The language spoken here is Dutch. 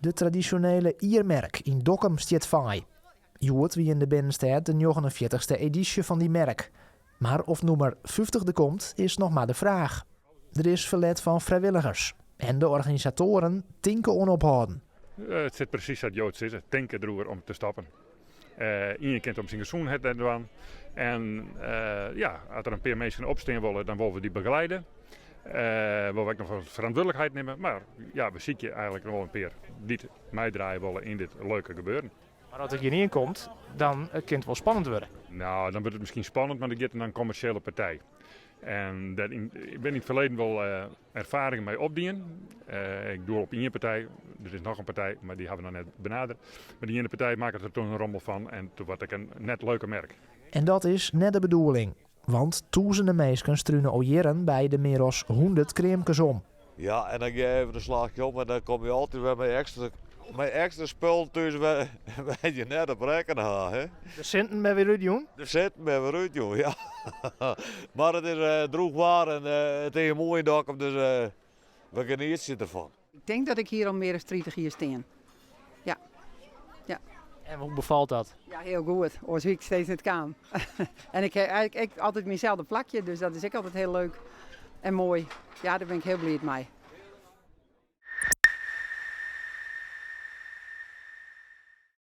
De traditionele iermerk in Dokkum stiet fai. Joet wie in de binnenstad de 49ste editie van die merk. Maar of nummer 50 er komt, is nog maar de vraag. Er is verlet van vrijwilligers. En de organisatoren tinken onophouden. Het zit precies wat Joods is. Tinken erover om te stoppen. Iedereen kent om zijn gezoen het doen. En als er een paar mensen opstaan willen, dan willen we die begeleiden. Wil we ook nog wel verantwoordelijkheid nemen. Maar ja, we zien je eigenlijk nog wel een paar die meedraaien willen in dit leuke gebeuren. Maar als het hier niet in komt, dan kan het wel spannend worden. Nou, dan wordt het misschien spannend, maar dan gaat het naar een commerciële partij. En ik ben in het verleden wel ervaringen mee opdienen. Ik doe op één partij, er is nog een partij, maar die hebben we nog net benaderd. Maar die ene partij maakt er toen een rommel van en toen wordt ik een net leuke merk. En dat is net de bedoeling. Want duizenden mensen struinen al jaren bij de meer dan 100 kreemkes om. Ja, en dan ga je even een slagje om en dan kom je altijd weer met extra spul tussen waar je net op rekken had. Hè? De centen ben weer uit, jong? De centen ben weer uit, joh, ja. Maar het is droogwaar en het is een mooie dag, dus we genieten ervan. Ik denk dat ik hier al meer dan 30 jaar steen. Ja. En hoe bevalt dat? Ja, heel goed. Als ik steeds het kan. En ik heb eigenlijk altijd mijnzelfde plakje, dus dat is ook altijd heel leuk en mooi. Ja, daar ben ik heel blij mee.